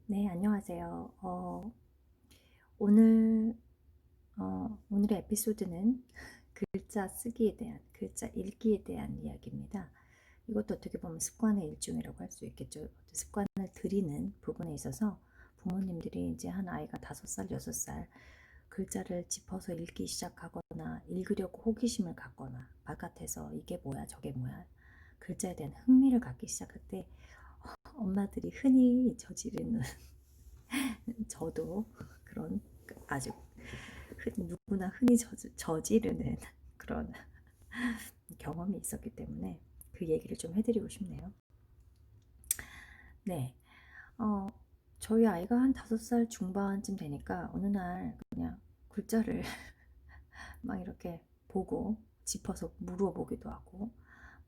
네, 안녕하세요. 오늘, 오늘의 에피소드는 글자 쓰기에 대한, 글자 읽기에 대한 이야기입니다. 이것도 어떻게 보면 습관의 일종이라고 할 수 있겠죠. 습관을 들이는 부분에 있어서 부모님들이 이제 한 아이가 5살, 6살 글자를 짚어서 읽기 시작하거나 읽으려고 호기심을 갖거나 바깥에서 이게 뭐야, 저게 뭐야, 글자에 대한 흥미를 갖기 시작할 때 엄마들이 흔히 저지르는 저도 그런 아주 누구나 흔히 저지르는 그런 경험이 있었기 때문에 그 얘기를 좀 해드리고 싶네요. 네, 어, 저희 아이가 한 5살 중반쯤 되니까 어느 날 그냥 글자를 막 이렇게 보고 짚어서 물어보기도 하고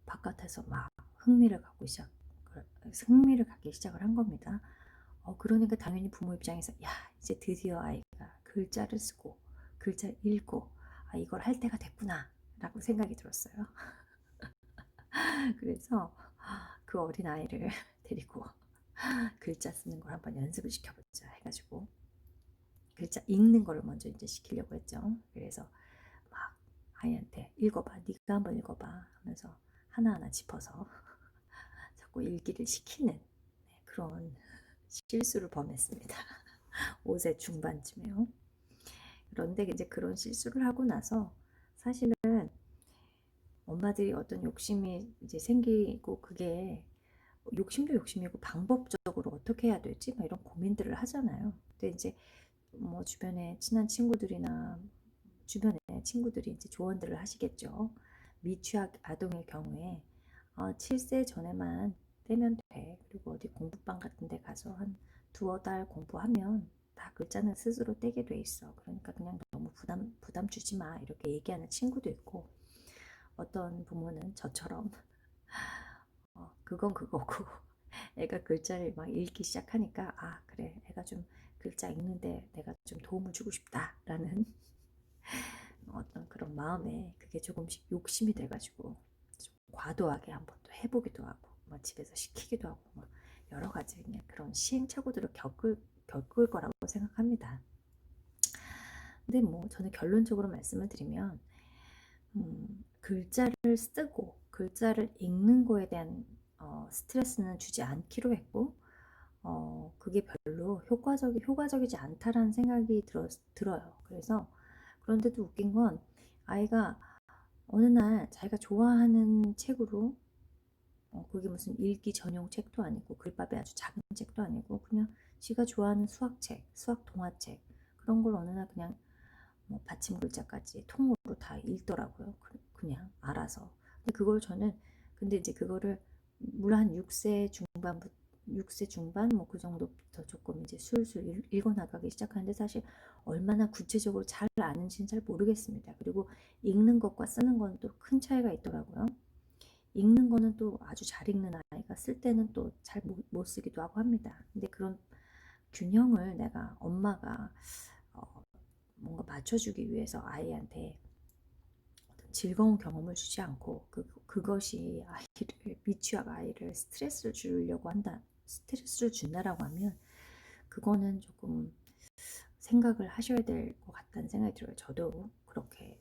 바깥에서 막 흥미를 갖기 시작을 한 겁니다. 그러니까 당연히 부모 입장에서 야, 이제 드디어 아이가 글자를 쓰고 글자를 읽고 이걸 할 때가 됐구나 라고 생각이 들었어요. 그래서 그 어린 아이를 데리고 글자 쓰는 걸 한번 연습을 시켜보자 해가지고 글자 읽는 걸 먼저 이제 시키려고 했죠. 그래서 막 아이한테 읽어봐, 네가 한번 읽어봐 하면서 하나하나 짚어서 자꾸 읽기를 시키는, 그런 실수를 범했습니다. 5세 중반쯤에요. 그런데 이제 그런 실수를 하고 나서 사실은 엄마들이 어떤 욕심이 이제 생기고, 그게 욕심도 욕심이고 방법적으로 어떻게 해야 될지 막 이런 고민들을 하잖아요. 근데 이제 뭐 주변에 친한 친구들이나 주변에 친구들이 이제 조언들을 하시겠죠. 미취학 아동의 경우에 7세 전에만 떼면 돼. 그리고 어디 공부방 같은 데 가서 한 두어 달 공부하면 다 글자는 스스로 떼게 돼 있어. 그러니까 그냥 너무 부담 주지 마. 이렇게 얘기하는 친구도 있고, 어떤 부모는 저처럼 그건 그거고 애가 글자를 막 읽기 시작하니까 그래, 애가 좀 글자 읽는데 내가 좀 도움을 주고 싶다라는 어떤 그런 마음에 그게 조금씩 욕심이 돼가지고 좀 과도하게 한번 또 해보기도 하고 뭐 집에서 시키기도 하고 뭐 여러 가지 그냥 그런 시행착오들을 겪을 거라고 생각합니다. 근데 뭐 저는 결론적으로 말씀을 드리면 글자를 쓰고 글자를 읽는 거에 대한 스트레스는 주지 않기로 했고, 그게 별로 효과적이지 않다라는 생각이 들어요. 그래서 그런데도 웃긴 건 아이가 어느 날 자기가 좋아하는 책으로, 그게 무슨 읽기 전용 책도 아니고 글밥이 아주 작은 책도 아니고 그냥 지가 좋아하는 수학책, 수학 동화책, 그런 걸 어느 날 그냥 뭐 받침 글자까지 통으로 다 읽더라고요. 그냥 알아서. 근데 그걸 저는, 근데 이제 그거를 물론 한 6세 중반 뭐 그 정도부터 조금 이제 술술 읽어 나가기 시작하는데, 사실 얼마나 구체적으로 잘 아는지는 잘 모르겠습니다. 그리고 읽는 것과 쓰는 건 또 큰 차이가 있더라고요. 읽는 거는 또 아주 잘 읽는 아이가 쓸 때는 또 잘 못 쓰기도 하고 합니다. 근데 그런 균형을 내가 엄마가 어, 뭔가 맞춰주기 위해서 아이한테 어떤 즐거운 경험을 주지 않고 그것이 미취학 아이를 스트레스를 준다라고 하면 그거는 조금 생각을 하셔야 될 것 같다는 생각이 들어요. 저도 그렇게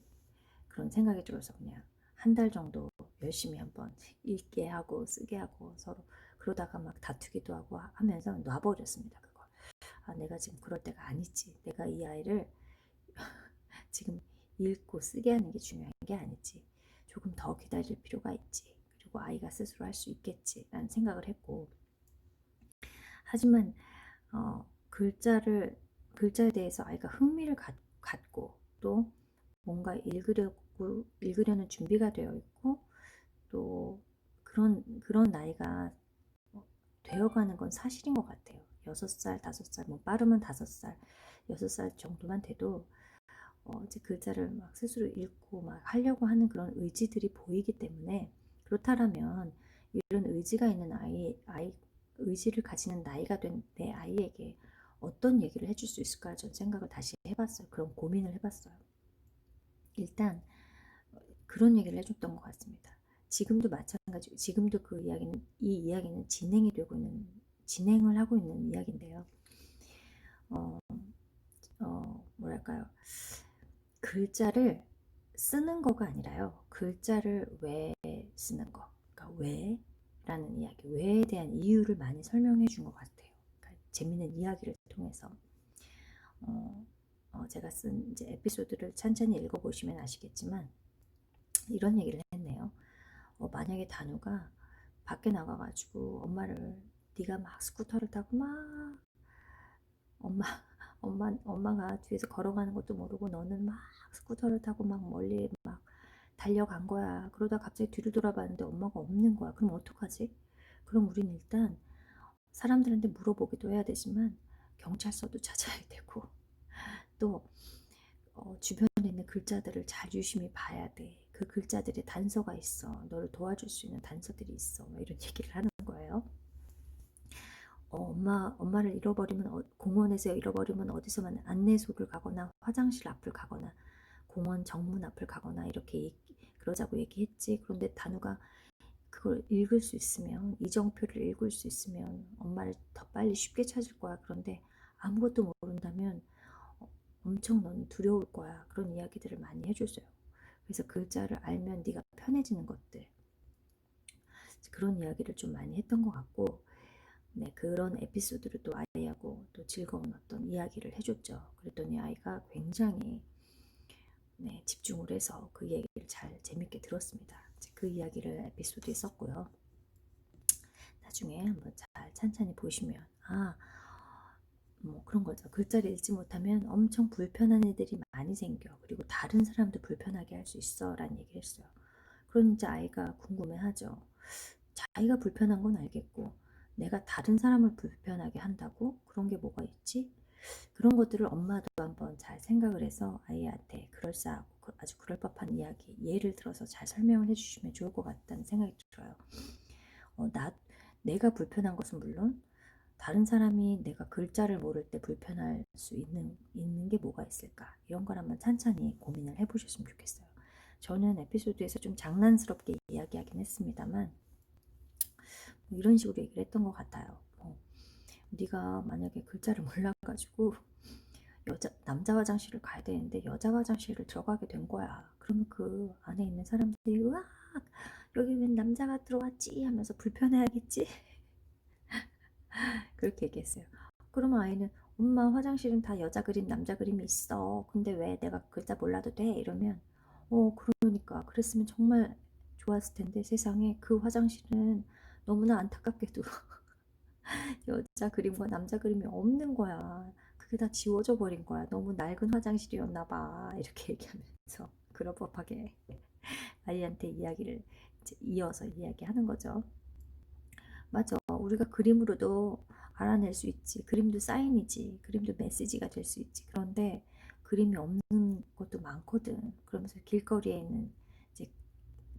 그런 생각이 들어서 그냥 한 달 정도 열심히 한번 읽게 하고 쓰게 하고 서로 그러다가 막 다투기도 하고 하면서 놔버렸습니다. 그걸. 내가 지금 그럴 때가 아니지. 내가 이 아이를 지금 읽고 쓰게 하는 게 중요한 게 아니지. 조금 더 기다릴 필요가 있지. 그리고 아이가 스스로 할 수 있겠지라는 생각을 했고, 하지만 글자에 대해서 아이가 흥미를 갖고 또 뭔가 읽으려는 준비가 되어 있고, 또 그런 나이가 되어가는 건 사실인 것 같아요. 6살, 5살, 뭐 빠르면 5살, 6살 정도만 돼도 이제 글자를 막 스스로 읽고 막 하려고 하는 그런 의지들이 보이기 때문에, 그렇다면 이런 의지가 있는 의지를 가지는 나이가 된 내 아이에게 어떤 얘기를 해줄 수 있을까, 전 생각을 다시 해봤어요. 그런 고민을 해봤어요. 일단 그런 얘기를 해줬던 것 같습니다. 지금도 마찬가지고, 지금도 이 이야기는 진행을 하고 있는 이야기인데요. 어, 뭐랄까요. 글자를 쓰는 거가 아니라요. 글자를 왜 쓰는 거. 그러니까 왜라는 이야기, 왜에 대한 이유를 많이 설명해 준 것 같아요. 그러니까 재밌는 이야기를 통해서. 어, 제가 쓴 이제 에피소드를 천천히 읽어보시면 아시겠지만 이런 얘기를 했네요. 만약에 단우가 밖에 나가가지고 네가 막 스쿠터를 타고 막 엄마 엄마가 뒤에서 걸어가는 것도 모르고 너는 막 스쿠터를 타고 막 멀리 막 달려간 거야. 그러다 갑자기 뒤를 돌아봤는데 엄마가 없는 거야. 그럼 어떡하지? 그럼 우린 일단 사람들한테 물어보기도 해야 되지만 경찰서도 찾아야 되고 또 주변에 있는 글자들을 잘 유심히 봐야 돼. 그 글자들의 단서가 있어. 너를 도와줄 수 있는 단서들이 있어. 뭐 이런 얘기를 하는 거예요. 엄마를 잃어버리면 공원에서 잃어버리면 어디서만 안내소를 가거나 화장실 앞을 가거나 공원 정문 앞을 가거나 이렇게 그러자고 얘기했지. 그런데 단우가 그걸 읽을 수 있으면 이정표를 읽을 수 있으면 엄마를 더 빨리 쉽게 찾을 거야. 그런데 아무것도 모른다면 엄청 넌 두려울 거야. 그런 이야기들을 많이 해줬어요. 그래서 글자를 알면 네가 편해지는 것들 그런 이야기를 좀 많이 했던 것 같고 네, 그런 에피소드를 또 아이하고 또 즐거운 어떤 이야기를 해줬죠. 그랬더니 아이가 굉장히 네, 집중을 해서 그 얘기를 잘 재밌게 들었습니다. 그 이야기를 에피소드에 썼고요. 나중에 한번 잘 찬찬히 보시면 뭐 그런 거죠. 글자를 읽지 못하면 엄청 불편한 일들이 많이 생겨. 그리고 다른 사람도 불편하게 할 수 있어 라는 얘기를 했어요. 그럼 이제 아이가 궁금해하죠. 자기가 불편한 건 알겠고 내가 다른 사람을 불편하게 한다고? 그런 게 뭐가 있지? 그런 것들을 엄마도 한번 잘 생각을 해서 아이한테 그럴싸하고 아주 그럴 법한 이야기, 예를 들어서 잘 설명을 해주시면 좋을 것 같다는 생각이 들어요. 내가 불편한 것은 물론 다른 사람이 내가 글자를 모를 때 불편할 수 있는 게 뭐가 있을까? 이런 걸 한번 찬찬히 고민을 해보셨으면 좋겠어요. 저는 에피소드에서 좀 장난스럽게 이야기하긴 했습니다만 뭐 이런 식으로 얘기를 했던 것 같아요. 네가 만약에 글자를 몰라가지고 남자 화장실을 가야 되는데 여자 화장실을 들어가게 된 거야. 그러면 그 안에 있는 사람들이 으악 여기 웬 남자가 들어왔지 하면서 불편해하겠지? 그렇게 얘기했어요. 그러면 아이는 엄마 화장실은 다 여자 그림 남자 그림이 있어. 근데 왜 내가 글자 몰라도 돼? 이러면 그러니까 그랬으면 정말 좋았을 텐데 세상에 그 화장실은 너무나 안타깝게도 여자 그림과 남자 그림이 없는 거야. 그게 다 지워져 버린 거야. 너무 낡은 화장실이었나 봐. 이렇게 얘기하면서 그럴 법하게 아이한테 이야기를 이어서 이야기하는 거죠. 맞아. 우리가 그림으로도 알아낼 수 있지. 그림도 사인이지. 그림도 메시지가 될 수 있지. 그런데 그림이 없는 것도 많거든. 그러면서 길거리에 있는 이제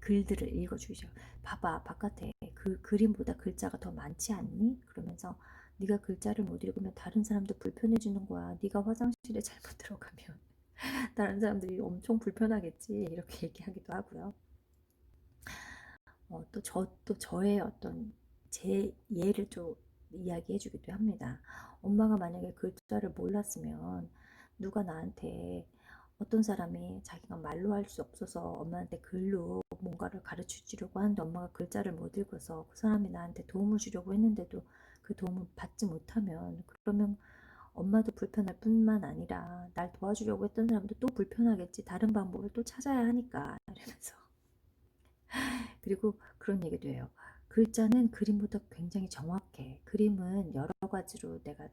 글들을 읽어주죠. 봐봐, 바깥에 그 그림보다 글자가 더 많지 않니? 그러면서 네가 글자를 못 읽으면 다른 사람도 불편해지는 거야. 네가 화장실에 잘못 들어가면 다른 사람들이 엄청 불편하겠지. 이렇게 얘기하기도 하고요. 또 저의 어떤 제 예를 좀 이야기해 주기도 합니다. 엄마가 만약에 글자를 몰랐으면 누가 나한테 어떤 사람이 자기가 말로 할 수 없어서 엄마한테 글로 뭔가를 가르쳐 주려고 하는데 엄마가 글자를 못 읽어서 그 사람이 나한테 도움을 주려고 했는데도 그 도움을 받지 못하면 그러면 엄마도 불편할 뿐만 아니라 날 도와주려고 했던 사람도 또 불편하겠지. 다른 방법을 또 찾아야 하니까 이러면서 그리고 그런 얘기도 해요. 글자는 그림보다 굉장히 정확해. 그림은 여러 가지로 내가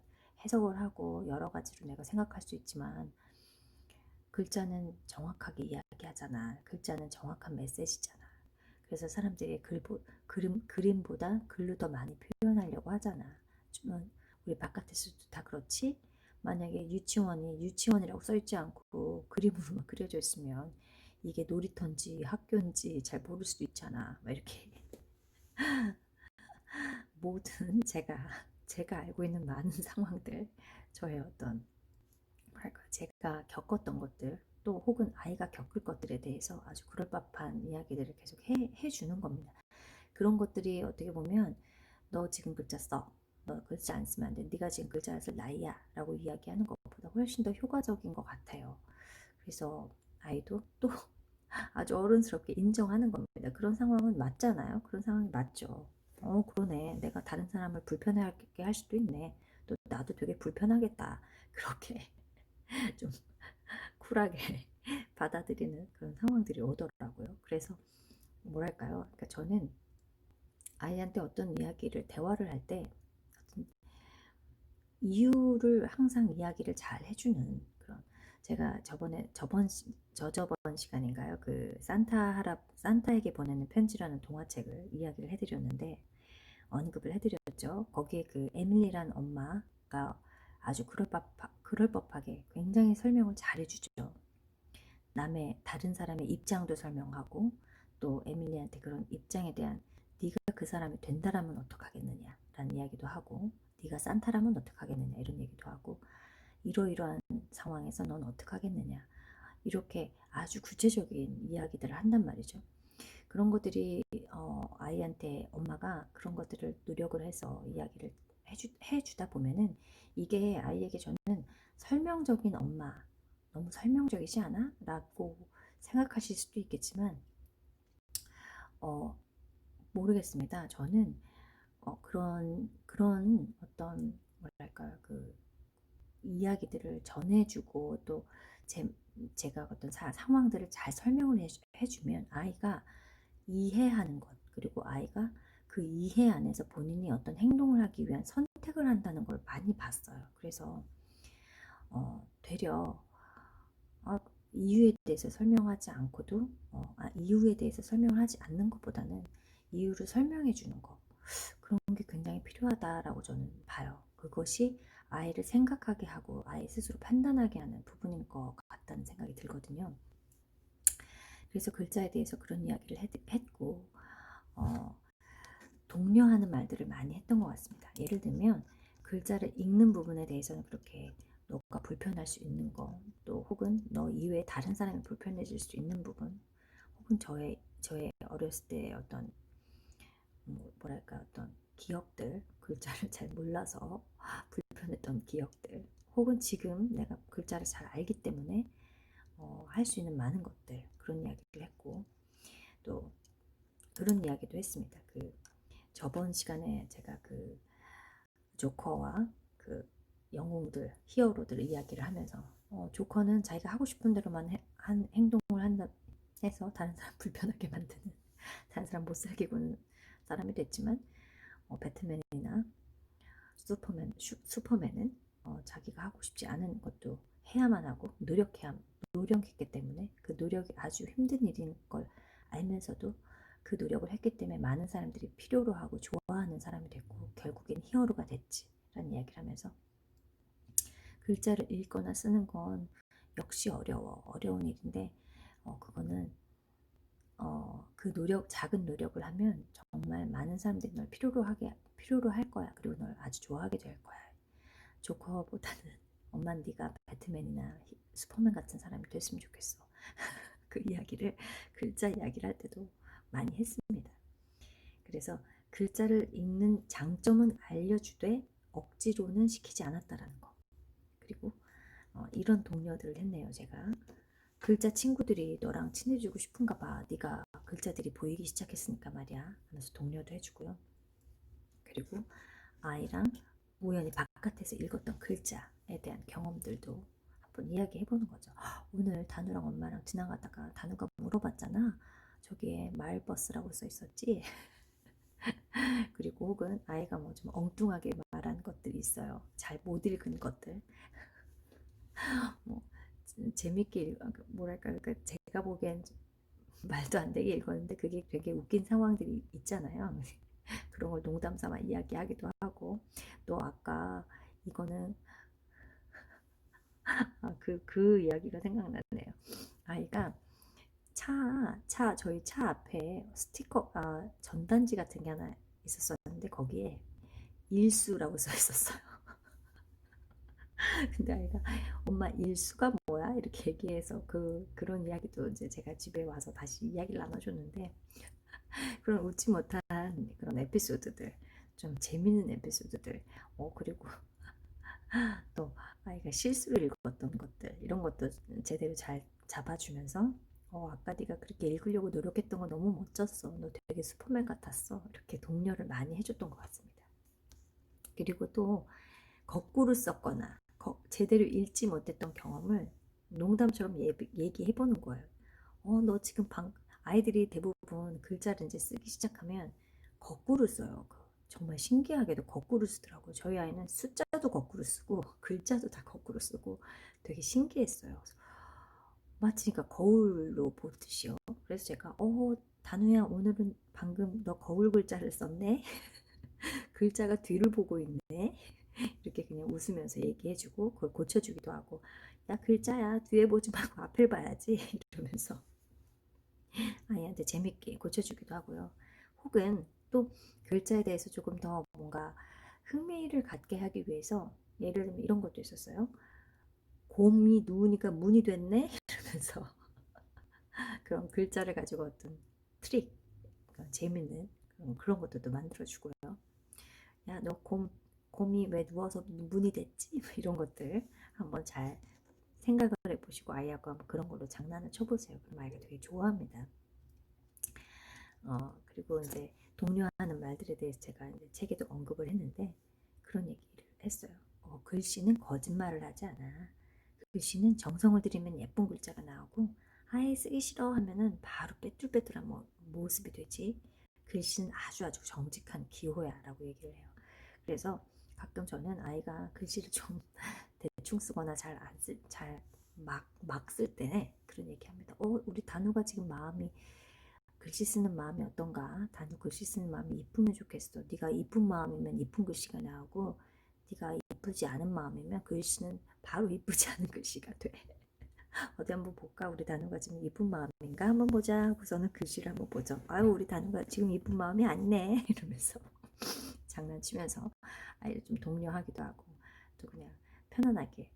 해석을 하고 여러 가지로 내가 생각할 수 있지만 글자는 정확하게 이야기하잖아. 글자는 정확한 메시지잖아. 그래서 사람들이 그림보다 글로 더 많이 표현하려고 하잖아. 우리 바깥에서도 다 그렇지. 만약에 유치원이 유치원이라고 써있지 않고 그림으로만 그려져 있으면 이게 놀이터인지 학교인지 잘 모를 수도 있잖아. 막 이렇게 모든 제가 알고 있는 많은 상황들 저의 어떤 뭐랄까 제가 겪었던 것들 또 혹은 아이가 겪을 것들에 대해서 아주 그럴 법한 이야기들을 계속 해주는 겁니다. 그런 것들이 어떻게 보면 너 지금 글자 써. 너 글자 안 쓰면 안 돼. 네가 지금 글자 안 쓸 나이야 라고 이야기하는 것보다 훨씬 더 효과적인 것 같아요. 그래서 아이도 또 아주 어른스럽게 인정하는 겁니다. 그런 상황은 맞잖아요. 그런 상황이 맞죠. 그러네. 내가 다른 사람을 불편하게 할 수도 있네. 또 나도 되게 불편하겠다. 그렇게 좀 쿨하게 받아들이는 그런 상황들이 오더라고요. 그래서 뭐랄까요? 그러니까 저는 아이한테 어떤 이야기를 대화를 할 때 이유를 항상 이야기를 잘 해주는 그런, 제가 저저번 시간인가요? 그 산타에게 보내는 편지라는 동화책을 이야기를 해드렸는데 언급을 해드렸죠. 거기에 그 에밀리란 엄마가 아주 그럴 법하게 굉장히 설명을 잘 해주죠. 다른 사람의 입장도 설명하고 또 에밀리한테 그런 입장에 대한, 네가 그 사람이 된다라면 어떡하겠느냐 라는 이야기도 하고, 네가 산타라면 어떡하겠느냐 이런 얘기도 하고, 이러이러한 상황에서 넌 어떡하겠느냐 이렇게 아주 구체적인 이야기들을 한단 말이죠. 그런 것들이 아이한테 엄마가 그런 것들을 노력을 해서 이야기를 해주다 보면은 이게 아이에게, 저는 설명적인 엄마, 너무 설명적이지 않아? 라고 생각하실 수도 있겠지만 모르겠습니다. 저는 그런 어떤 뭐랄까요, 그 이야기들을 전해주고 또 제가 어떤 상황들을 잘 설명을 해주면 아이가 이해하는 것, 그리고 아이가 그 이해 안에서 본인이 어떤 행동을 하기 위한 선택을 한다는 걸 많이 봤어요. 그래서 되려 이유에 대해서 설명하지 않고도 이유에 대해서 설명을 하지 않는 것보다는 이유를 설명해 주는 것, 그런 게 굉장히 필요하다라고 저는 봐요. 그것이 아이를 생각하게 하고 아이 스스로 판단하게 하는 부분인 것 같다는 생각이 들거든요. 그래서 글자에 대해서 그런 이야기를 했고 독려하는 말들을 많이 했던 것 같습니다. 예를 들면 글자를 읽는 부분에 대해서는 그렇게 너가 불편할 수 있는 거, 또 혹은 너 이외에 다른 사람이 불편해질 수 있는 부분, 혹은 저의 어렸을 때 어떤 뭐랄까 어떤 기억들, 글자를 잘 몰라서 불편했던 기억들, 혹은 지금 내가 글자를 잘 알기 때문에 할 수 있는 많은 것들, 그런 이야기를 했고, 또 그런 이야기도 했습니다. 저번 시간에 제가 그 조커와 그 영웅들, 히어로들 이야기를 하면서 조커는 자기가 하고 싶은 대로만 한 행동을 한다 해서 다른 사람 불편하게 만드는, 다른 사람 못 살게 구는 사람이 됐지만 배트맨이나 슈퍼맨은 자기가 하고 싶지 않은 것도 해야만 하고 노력했기 때문에 그 노력이 아주 힘든 일인 걸 알면서도 그 노력을 했기 때문에 많은 사람들이 필요로 하고 좋아하는 사람이 됐고 결국엔 히어로가 됐지 라는 이야기를 하면서, 글자를 읽거나 쓰는 건 역시 어려운 일인데 그거는 그 작은 노력을 하면 정말 많은 사람들이 널 필요로 할 거야. 그리고 널 아주 좋아하게 될 거야. 조커보다는 엄만 네가 배트맨이나 슈퍼맨 같은 사람이 됐으면 좋겠어. 그 이야기를, 글자 이야기를 할 때도 많이 했습니다. 그래서 글자를 읽는 장점은 알려주되 억지로는 시키지 않았다라는 거. 그리고 이런 독려들을 했네요. 제가 글자 친구들이 너랑 친해지고 싶은가 봐. 네가 글자들이 보이기 시작했으니까 말이야 하면서 독려도 해주고요. 그리고 아이랑 우연히 바깥에서 읽었던 글자에 대한 경험들도 한번 이야기해보는 거죠. 오늘 단우랑 엄마랑 지나가다가 단우가 물어봤잖아. 저기에 마을버스라고 써 있었지? 그리고 혹은 아이가 뭐 좀 엉뚱하게 말한 것들이 있어요. 잘 못 읽은 것들. 뭐 재밌게 뭐랄까, 그러니까 제가 보기엔 말도 안 되게 읽었는데 그게 되게 웃긴 상황들이 있잖아요. 그런 걸 농담 삼아 이야기하기도 하고, 또 아까 이거는 그 이야기가 생각나네요. 아이가 저희 차 앞에 전단지 같은 게 하나 있었었는데 거기에 일수라고 써 있었어요. 근데 아이가 엄마 일수가 뭐야? 이렇게 얘기해서 그런 이야기도 이제 제가 집에 와서 다시 이야기를 나눠줬는데, 그런 웃지 못한 그런 에피소드들 좀 재밌는 에피소드들, 그리고 또 아이가 실수를 읽었던 것들, 이런 것도 제대로 잘 잡아주면서 아까 네가 그렇게 읽으려고 노력했던 거 너무 멋졌어. 너 되게 슈퍼맨 같았어. 이렇게 독려를 많이 해줬던 것 같습니다. 그리고 또 거꾸로 썼거나 제대로 읽지 못했던 경험을 농담처럼 얘기해보는 거예요. 너 지금 아이들이 대부분 글자를 이제 쓰기 시작하면 거꾸로 써요. 정말 신기하게도 거꾸로 쓰더라고요. 저희 아이는 숫자도 거꾸로 쓰고 글자도 다 거꾸로 쓰고 되게 신기했어요. 마치 그러니까 거울로 보듯이요. 그래서 제가 단우야 오늘은 방금 너 거울 글자를 썼네. 글자가 뒤를 보고 있네. 이렇게 그냥 웃으면서 얘기해주고 그걸 고쳐주기도 하고 야 글자야 뒤에 보지 말고 앞을 봐야지 이러면서 아이한테 재밌게 고쳐주기도 하고요. 혹은 또 글자에 대해서 조금 더 뭔가 흥미를 갖게 하기 위해서 예를 들면 이런 것도 있었어요. 곰이 누우니까 문이 됐네 이러면서 그런 글자를 가지고 어떤 트릭, 재밌는 그런 것도 만들어주고요. 야 너 곰이 왜 누워서 문이 됐지? 이런 것들 한번 잘 생각을 해보시고 아이하고 한번 그런 걸로 장난을 쳐보세요. 그럼 아이가 되게 좋아합니다. 그리고 이제 독려하는 말들에 대해서 제가 이제 책에도 언급을 했는데 그런 얘기를 했어요. 글씨는 거짓말을 하지 않아. 글씨는 정성을 들이면 예쁜 글자가 나오고 아예 쓰기 싫어 하면은 바로 빼뚤빼뚤한 모습이 되지. 글씨는 아주 정직한 기호야 라고 얘기를 해요. 그래서 가끔 저는 아이가 글씨를 좀 대충 쓰거나 막 쓸 때 그런 얘기합니다. 우리 단우가 지금 글씨 쓰는 마음이 어떤가? 단우 글씨 쓰는 마음이 이쁘면 좋겠어. 네가 이쁜 마음이면 이쁜 글씨가 나오고 네가 이쁘지 않은 마음이면 글씨는 바로 이쁘지 않은 글씨가 돼. 어디 한번 볼까? 우리 단우가 지금 이쁜 마음인가? 한번 보자. 하고서는 글씨를 한번 보죠. 아유 우리 단우가 지금 이쁜 마음이 아니네 이러면서 장난치면서 아이를 좀 독려하기도 하고 또 그냥 편안하게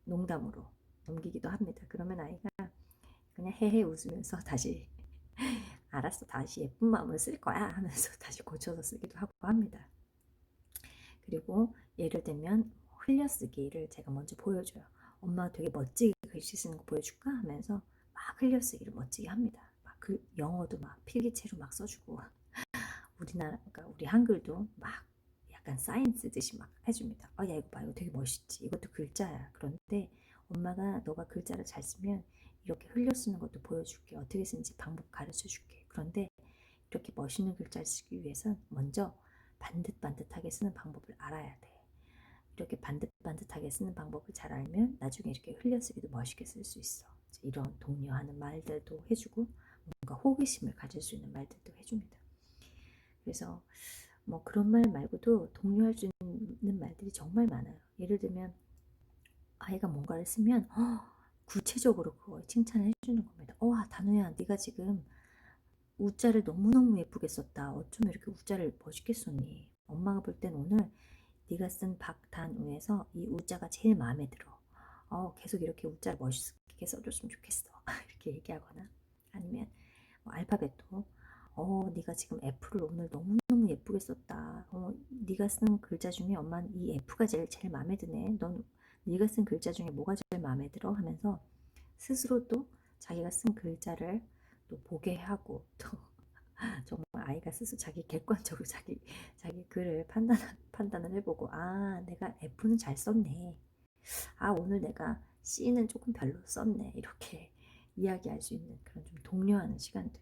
농담으로 넘기기도 합니다. 그러면 아이가 그냥 헤헤 웃으면서 다시 알았어 다시 예쁜 마음을 쓸 거야 하면서 다시 고쳐서 쓰기도 하고 합니다. 그리고 예를 들면 흘려쓰기를 제가 먼저 보여줘요. 엄마 되게 멋지게 글씨 쓰는 거 보여줄까 하면서 막 흘려쓰기를 멋지게 합니다. 영어도 막 필기체로 막 써주고 그러니까 우리 한글도 막 약간 사인 쓰듯이 막 해줍니다. 야 이거 봐 이거 되게 멋있지. 이것도 글자야. 그런데 엄마가 너가 글자를 잘 쓰면 이렇게 흘려 쓰는 것도 보여줄게. 어떻게 쓰는지 방법 가르쳐줄게. 그런데 이렇게 멋있는 글자를 쓰기 위해선 먼저 반듯반듯하게 쓰는 방법을 알아야 돼. 이렇게 반듯반듯하게 쓰는 방법을 잘 알면 나중에 이렇게 흘려쓰기도 멋있게 쓸 수 있어. 이런 독려하는 말들도 해주고 뭔가 호기심을 가질 수 있는 말들도 해줍니다. 그래서 그런 말 말고도 독려할 수 있는 말들이 정말 많아요. 예를 들면 아이가 뭔가를 쓰면 구체적으로 그걸 칭찬을 해주는 겁니다. 단우야 네가 지금 우자를 너무너무 예쁘게 썼다. 어쩜 이렇게 우자를 멋있게 썼니? 엄마가 볼 땐 오늘 네가 쓴 박단우에서 이 우자가 제일 마음에 들어. 계속 이렇게 우자를 멋있게 써줬으면 좋겠어. 이렇게 얘기하거나 아니면 알파벳도 네가 지금 F를 오늘 너무너무 예쁘게 썼다. 네가 쓴 글자 중에 엄마는 이 F가 제일 마음에 드네. 네가 쓴 글자 중에 뭐가 제일 마음에 들어? 하면서 스스로 또 자기가 쓴 글자를 또 보게 하고 또 정말 아이가 스스로 자기 객관적으로 자기 글을 판단을 해보고 내가 F는 잘 썼네. 오늘 내가 C는 조금 별로 썼네. 이렇게 이야기할 수 있는 그런 좀 독려하는 시간들.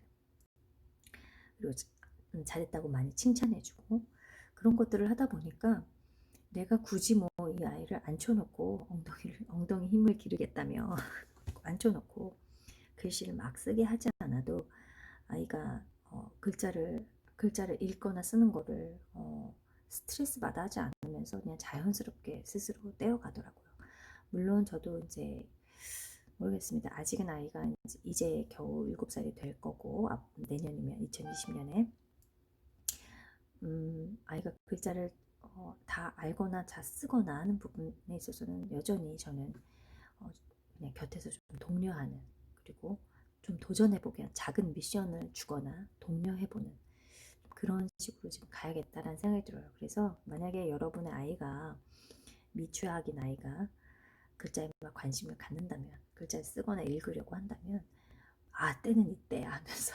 그리고 잘했다고 많이 칭찬해주고 그런 것들을 하다 보니까 내가 굳이 이 아이를 앉혀놓고 엉덩이 힘을 기르겠다며 앉혀놓고 글씨를 막 쓰게 하지 않아도 아이가 글자를 읽거나 쓰는 거를 스트레스 받아 하지 않으면서 그냥 자연스럽게 스스로 떼어가더라고요. 물론 저도 이제 모르겠습니다. 아직은 아이가 이제 겨우 7살이 될 거고 내년이면 2020년에 아이가 글자를 다 알거나 잘 쓰거나 하는 부분에 있어서는 여전히 저는 그냥 곁에서 좀 독려하는 그리고 좀 도전해보게 작은 미션을 주거나 독려해보는 그런 식으로 지금 가야겠다라는 생각이 들어요. 그래서 만약에 여러분의 아이가 미취학인 아이가 글자에 막 관심을 갖는다면, 글자를 쓰거나 읽으려고 한다면, 아, 때는 이때야 하면서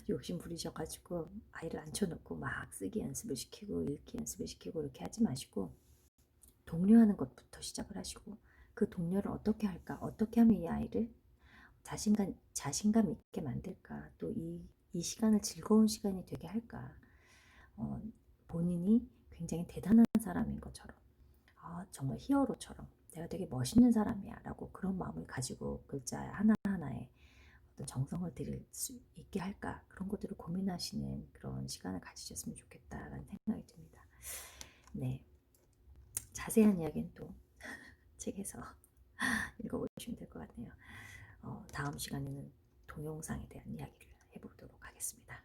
욕심 부리셔가지고 아이를 앉혀놓고 막 쓰기 연습을 시키고 읽기 연습을 시키고 이렇게 하지 마시고, 독려하는 것부터 시작을 하시고, 그 독려를 어떻게 할까, 어떻게 하면 이 아이를 자신감 있게 만들까, 또 이 시간을 즐거운 시간이 되게 할까, 어, 본인이 굉장히 대단한 사람인 것처럼, 아, 정말 히어로처럼 내가 되게 멋있는 사람이야 라고 그런 마음을 가지고 글자 하나하나에 어떤 정성을 들일 수 있게 할까, 그런 것들을 고민하시는 그런 시간을 가지셨으면 좋겠다라는 생각이 듭니다. 네, 자세한 이야기는 또 책에서 읽어보시면 될 것 같네요. 다음 시간에는 동영상에 대한 이야기를 해보도록 하겠습니다.